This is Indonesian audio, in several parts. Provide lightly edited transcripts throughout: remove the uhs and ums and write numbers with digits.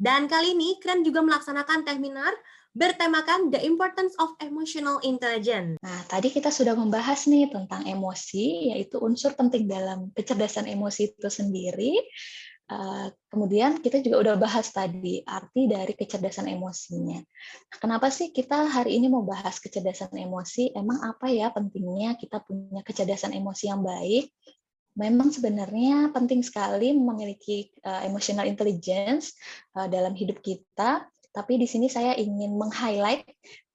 Dan kali ini Kren juga melaksanakan seminar bertemakan The Importance of Emotional Intelligence. Nah, tadi kita sudah membahas nih tentang emosi, yaitu unsur penting dalam kecerdasan emosi itu sendiri. Kemudian kita juga udah bahas tadi arti dari kecerdasan emosinya. Kenapa sih kita hari ini mau bahas kecerdasan emosi? Emang apa ya pentingnya kita punya kecerdasan emosi yang baik? Memang sebenarnya penting sekali memiliki emotional intelligence dalam hidup kita, tapi di sini saya ingin meng-highlight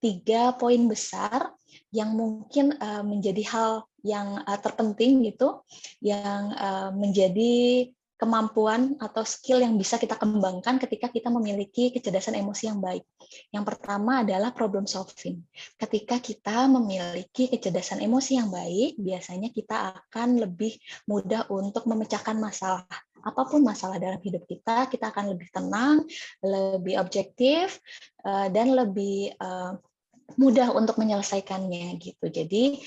3 poin besar yang mungkin menjadi hal yang terpenting gitu, yang menjadi kemampuan atau skill yang bisa kita kembangkan ketika kita memiliki kecerdasan emosi yang baik. Yang pertama adalah problem solving. Ketika kita memiliki kecerdasan emosi yang baik, biasanya kita akan lebih mudah untuk memecahkan masalah. Apapun masalah dalam hidup kita akan lebih tenang, lebih objektif, dan lebih mudah untuk menyelesaikannya gitu. Jadi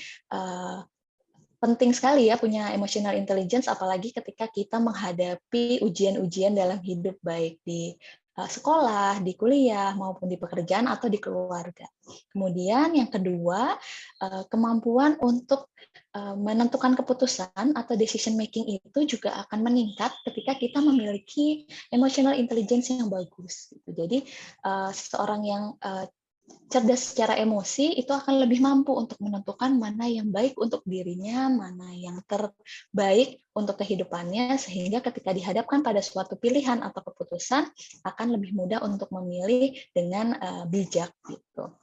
penting sekali ya punya emotional intelligence, apalagi ketika kita menghadapi ujian-ujian dalam hidup, baik di sekolah, di kuliah, maupun di pekerjaan atau di keluarga. Kemudian yang kedua, kemampuan untuk menentukan keputusan atau decision making itu juga akan meningkat ketika kita memiliki emotional intelligence yang bagus. Jadi seseorang yang cerdas secara emosi itu akan lebih mampu untuk menentukan mana yang baik untuk dirinya, mana yang terbaik untuk kehidupannya, sehingga ketika dihadapkan pada suatu pilihan atau keputusan akan lebih mudah untuk memilih dengan bijak gitu.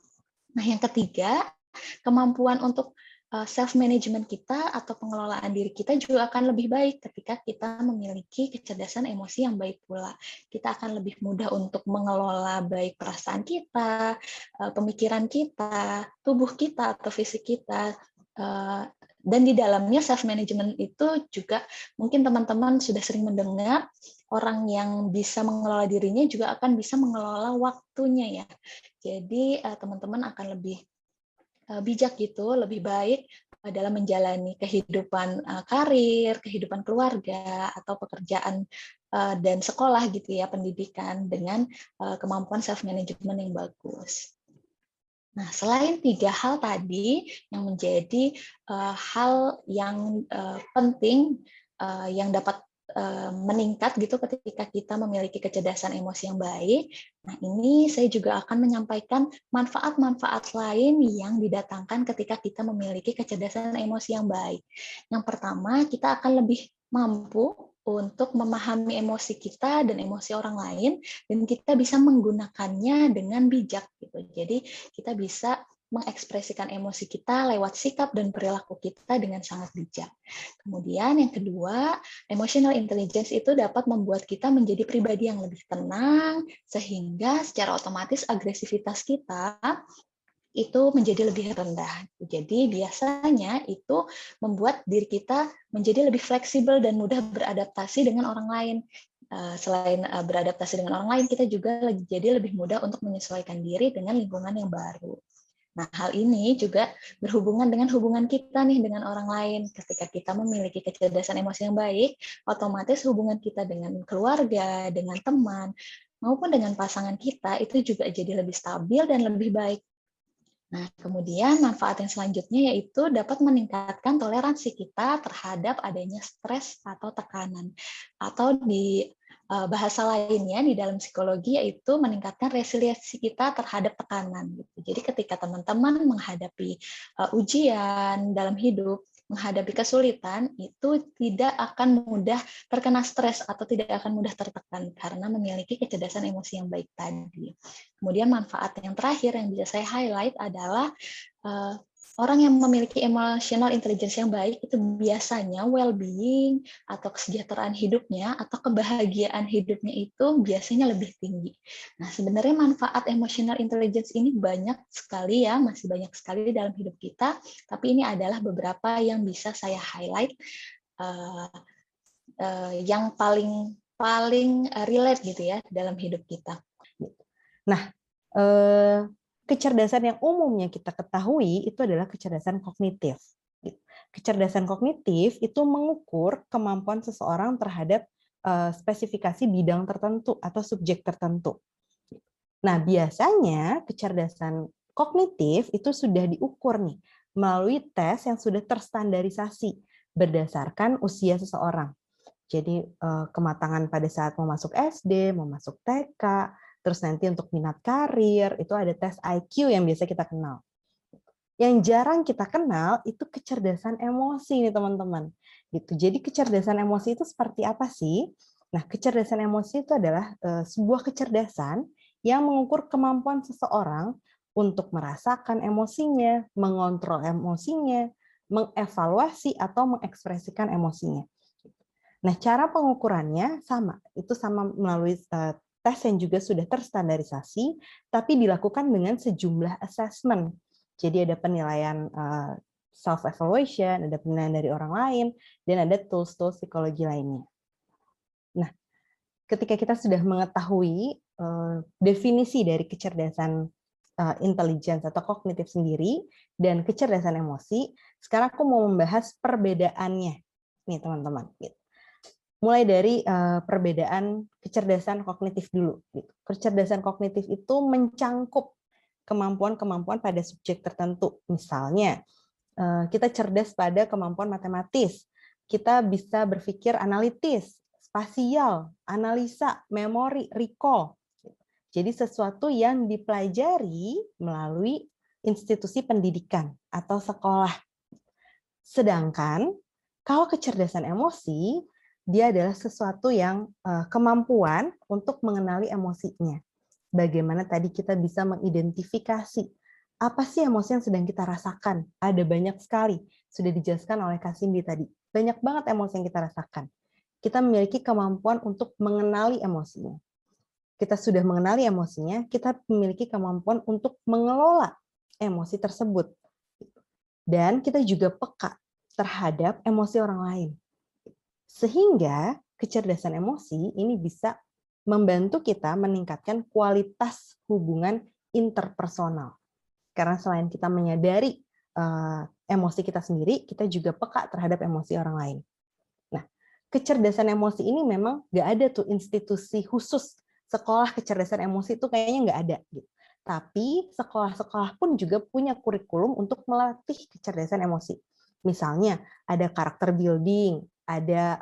Nah, yang ketiga, kemampuan untuk self management kita atau pengelolaan diri kita juga akan lebih baik ketika kita memiliki kecerdasan emosi yang baik pula. Kita akan lebih mudah untuk mengelola baik perasaan kita, pemikiran kita, tubuh kita atau fisik kita, dan di dalamnya self management itu juga mungkin teman-teman sudah sering mendengar orang yang bisa mengelola dirinya juga akan bisa mengelola waktunya ya. Jadi teman-teman akan lebih bijak gitu, lebih baik dalam menjalani kehidupan karir, kehidupan keluarga, atau pekerjaan dan sekolah gitu ya, pendidikan dengan kemampuan self management yang bagus. Nah, selain 3 hal tadi yang menjadi hal yang penting yang dapat meningkat gitu ketika kita memiliki kecerdasan emosi yang baik. Nah, ini saya juga akan menyampaikan manfaat-manfaat lain yang didatangkan ketika kita memiliki kecerdasan emosi yang baik. Yang pertama, kita akan lebih mampu untuk memahami emosi kita dan emosi orang lain, dan kita bisa menggunakannya dengan bijak gitu. Jadi kita bisa mengekspresikan emosi kita lewat sikap dan perilaku kita dengan sangat bijak. Kemudian yang kedua, emotional intelligence itu dapat membuat kita menjadi pribadi yang lebih tenang, sehingga secara otomatis agresivitas kita itu menjadi lebih rendah. Jadi biasanya itu membuat diri kita menjadi lebih fleksibel dan mudah beradaptasi dengan orang lain. Selain beradaptasi dengan orang lain, kita juga jadi lebih mudah untuk menyesuaikan diri dengan lingkungan yang baru. Nah, hal ini juga berhubungan dengan hubungan kita nih dengan orang lain. Ketika kita memiliki kecerdasan emosi yang baik, otomatis hubungan kita dengan keluarga, dengan teman, maupun dengan pasangan kita itu juga jadi lebih stabil dan lebih baik. Nah, kemudian manfaat yang selanjutnya yaitu dapat meningkatkan toleransi kita terhadap adanya stres atau tekanan. Atau di bahasa lainnya di dalam psikologi yaitu meningkatkan resiliensi kita terhadap tekanan. Jadi ketika teman-teman menghadapi ujian dalam hidup, menghadapi kesulitan, itu tidak akan mudah terkena stres atau tidak akan mudah tertekan karena memiliki kecerdasan emosi yang baik tadi. Kemudian manfaat yang terakhir yang bisa saya highlight adalah orang yang memiliki emotional intelligence yang baik itu biasanya well-being atau kesejahteraan hidupnya atau kebahagiaan hidupnya itu biasanya lebih tinggi. Nah, sebenarnya manfaat emotional intelligence ini banyak sekali ya, masih banyak sekali dalam hidup kita, tapi ini adalah beberapa yang bisa saya highlight yang paling relate gitu ya dalam hidup kita. Nah, kecerdasan yang umumnya kita ketahui itu adalah kecerdasan kognitif. Kecerdasan kognitif itu mengukur kemampuan seseorang terhadap spesifikasi bidang tertentu atau subjek tertentu. Nah, biasanya kecerdasan kognitif itu sudah diukur nih melalui tes yang sudah terstandarisasi berdasarkan usia seseorang. Jadi kematangan pada saat mau masuk SD, mau masuk TK, terus nanti untuk minat karir, itu ada tes IQ yang biasa kita kenal. Yang jarang kita kenal itu kecerdasan emosi nih teman-teman. Gitu. Jadi kecerdasan emosi itu seperti apa sih? Nah, kecerdasan emosi itu adalah sebuah kecerdasan yang mengukur kemampuan seseorang untuk merasakan emosinya, mengontrol emosinya, mengevaluasi atau mengekspresikan emosinya. Nah, cara pengukurannya sama, itu sama melalui tes yang juga sudah terstandarisasi, tapi dilakukan dengan sejumlah assessment. Jadi ada penilaian self-evaluation, ada penilaian dari orang lain, dan ada tools-tools psikologi lainnya. Nah, ketika kita sudah mengetahui definisi dari kecerdasan intelligence atau kognitif sendiri, dan kecerdasan emosi, sekarang aku mau membahas perbedaannya, nih teman-teman. Mulai dari perbedaan kecerdasan kognitif dulu. Kecerdasan kognitif itu mencangkup kemampuan-kemampuan pada subjek tertentu. Misalnya, kita cerdas pada kemampuan matematis, kita bisa berpikir analitis, spasial, analisa, memori, recall. Jadi sesuatu yang dipelajari melalui institusi pendidikan atau sekolah. Sedangkan kalau kecerdasan emosi, dia adalah sesuatu yang kemampuan untuk mengenali emosinya. Bagaimana tadi kita bisa mengidentifikasi apa sih emosi yang sedang kita rasakan. Ada banyak sekali, sudah dijelaskan oleh Kak Cindy tadi. Banyak banget emosi yang kita rasakan. Kita memiliki kemampuan untuk mengenali emosinya. Kita sudah mengenali emosinya, kita memiliki kemampuan untuk mengelola emosi tersebut. Dan kita juga peka terhadap emosi orang lain. Sehingga kecerdasan emosi ini bisa membantu kita meningkatkan kualitas hubungan interpersonal. Karena selain kita menyadari emosi kita sendiri, kita juga peka terhadap emosi orang lain. Nah, kecerdasan emosi ini memang nggak ada tuh institusi khusus sekolah kecerdasan emosi itu kayaknya nggak ada. Gitu. Tapi sekolah-sekolah pun juga punya kurikulum untuk melatih kecerdasan emosi. Misalnya ada karakter building, ada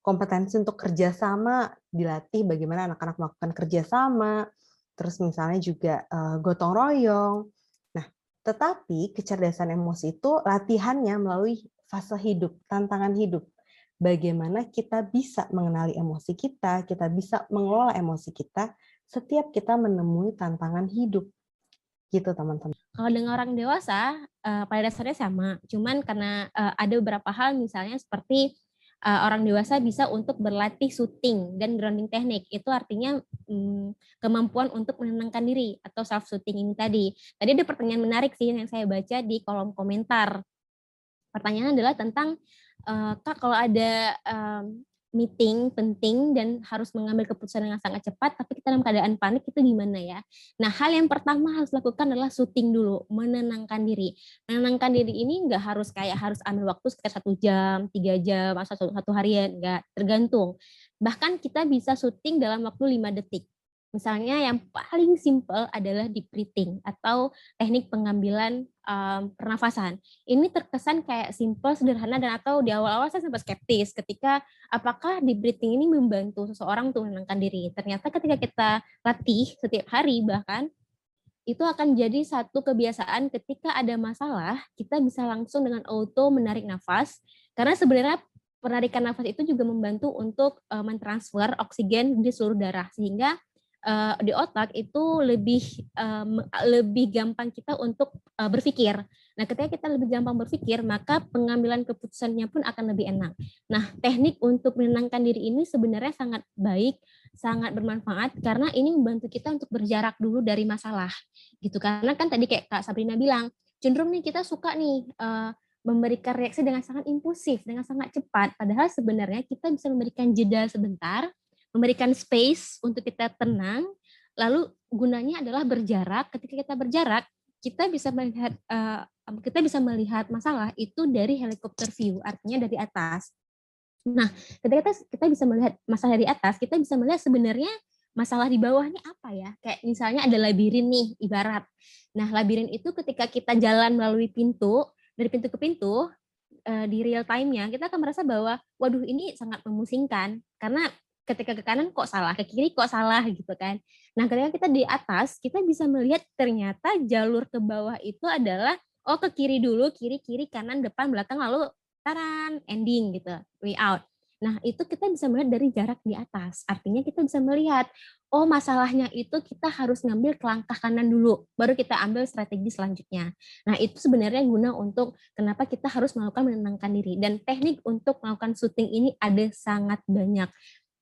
kompetensi untuk kerjasama, dilatih bagaimana anak-anak melakukan kerjasama, terus misalnya juga gotong royong. Nah, tetapi kecerdasan emosi itu latihannya melalui fase hidup, tantangan hidup. Bagaimana kita bisa mengenali emosi kita bisa mengelola emosi kita setiap kita menemui tantangan hidup. Gitu, teman-teman. Kalau dengan orang dewasa, pada dasarnya sama. Cuman karena ada beberapa hal misalnya seperti orang dewasa bisa untuk berlatih shooting dan grounding teknik. Itu artinya kemampuan untuk menenangkan diri atau self-shooting ini tadi. Tadi ada pertanyaan menarik sih yang saya baca di kolom komentar. Pertanyaan adalah tentang, Kak, kalau ada meeting penting dan harus mengambil keputusan dengan sangat cepat, tapi kita dalam keadaan panik, itu gimana ya? Nah, hal yang pertama harus dilakukan adalah syuting dulu, menenangkan diri. Menenangkan diri ini nggak harus harus ambil waktu sekitar 1 jam, 3 jam, atau satu harian, nggak, tergantung. Bahkan kita bisa syuting dalam waktu 5 detik. Misalnya yang paling simple adalah deep breathing atau teknik pengambilan pernafasan. Ini terkesan kayak simple, sederhana, dan atau di awal-awal saya sempat skeptis ketika apakah deep breathing ini membantu seseorang untuk menenangkan diri. Ternyata ketika kita latih setiap hari bahkan, itu akan jadi satu kebiasaan ketika ada masalah, kita bisa langsung dengan auto menarik nafas, karena sebenarnya penarikan nafas itu juga membantu untuk mentransfer oksigen di seluruh darah, sehingga di otak itu lebih gampang kita untuk berpikir. Nah, ketika kita lebih gampang berpikir, maka pengambilan keputusannya pun akan lebih enak. Nah, teknik untuk menenangkan diri ini sebenarnya sangat baik, sangat bermanfaat karena ini membantu kita untuk berjarak dulu dari masalah. Gitu. Karena kan tadi kayak Kak Sabrina bilang, cenderung nih kita suka nih memberikan reaksi dengan sangat impulsif, dengan sangat cepat. Padahal sebenarnya kita bisa memberikan jeda sebentar, memberikan space untuk kita tenang, lalu gunanya adalah berjarak. Ketika kita berjarak, kita bisa melihat masalah itu dari helikopter view, artinya dari atas. Nah, ketika kita bisa melihat masalah di atas, kita bisa melihat sebenarnya masalah di bawahnya apa ya. Kayak misalnya ada labirin nih, ibarat. Nah, labirin itu ketika kita jalan melalui pintu, dari pintu ke pintu, di real time-nya, kita akan merasa bahwa, waduh ini sangat memusingkan. Karena ketika ke kanan kok salah, ke kiri kok salah gitu kan. Nah, ketika kita di atas, kita bisa melihat ternyata jalur ke bawah itu adalah, oh ke kiri dulu, kiri, kiri, kanan, depan, belakang, lalu taran, ending gitu, way out. Nah, itu kita bisa melihat dari jarak di atas. Artinya kita bisa melihat, oh masalahnya itu kita harus ngambil ke langkah kanan dulu, baru kita ambil strategi selanjutnya. Nah, itu sebenarnya guna untuk kenapa kita harus melakukan menenangkan diri. Dan teknik untuk melakukan syuting ini ada sangat banyak.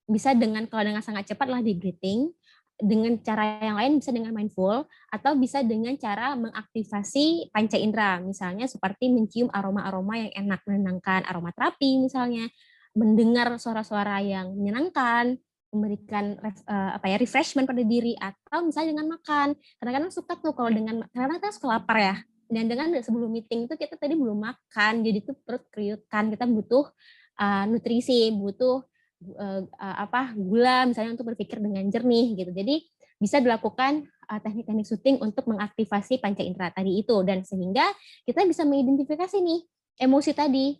Bisa kalau dengan sangat cepat lah di breathing, dengan cara yang lain bisa dengan mindful, atau bisa dengan cara mengaktifasi panca indera, misalnya seperti mencium aroma-aroma yang enak, menenangkan, aromaterapi misalnya, mendengar suara-suara yang menyenangkan, memberikan refreshment pada diri, atau misalnya dengan makan. Kadang-kadang suka tuh kalau karena kita suka lapar ya, dan dengan sebelum meeting itu kita tadi belum makan, jadi tuh perut kriukan, kita butuh nutrisi, butuh gula misalnya untuk berpikir dengan jernih gitu. Jadi bisa dilakukan teknik-teknik syuting untuk mengaktifasi panca indera tadi itu, dan sehingga kita bisa mengidentifikasi nih emosi tadi,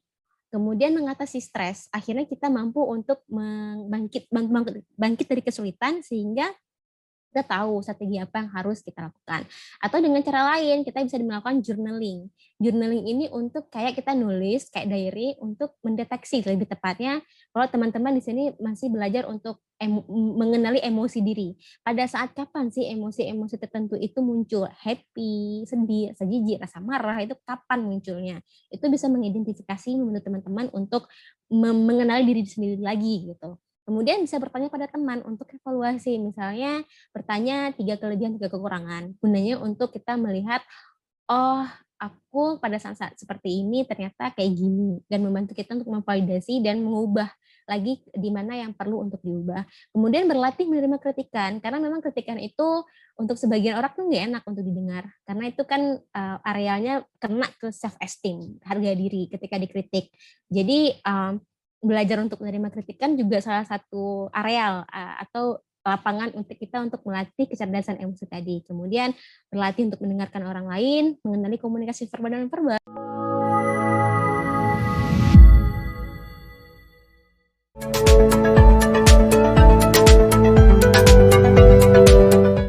kemudian mengatasi stres. Akhirnya kita mampu untuk bangkit dari kesulitan sehingga kita tahu strategi apa yang harus kita lakukan. Atau dengan cara lain, kita bisa melakukan journaling. Journaling ini untuk kayak kita nulis, kayak diary, untuk mendeteksi lebih tepatnya kalau teman-teman di sini masih belajar untuk mengenali emosi diri. Pada saat kapan sih emosi-emosi tertentu itu muncul? Happy, sedih, rasa jijik, rasa marah, itu kapan munculnya? Itu bisa mengidentifikasi menurut teman-teman untuk mengenali diri sendiri lagi gitu. Kemudian bisa bertanya pada teman untuk evaluasi, misalnya bertanya 3 kelebihan, 3 kekurangan. Gunanya untuk kita melihat, oh aku pada saat seperti ini ternyata kayak gini, dan membantu kita untuk memvalidasi dan mengubah lagi di mana yang perlu untuk diubah. Kemudian berlatih menerima kritikan, karena memang kritikan itu untuk sebagian orang tuh nggak enak untuk didengar, karena itu kan arealnya kena ke self esteem, harga diri ketika dikritik. Jadi belajar untuk menerima kritikan juga salah satu areal atau lapangan untuk kita untuk melatih kecerdasan emosi tadi. Kemudian berlatih untuk mendengarkan orang lain, mengenali komunikasi verbal dan non verbal.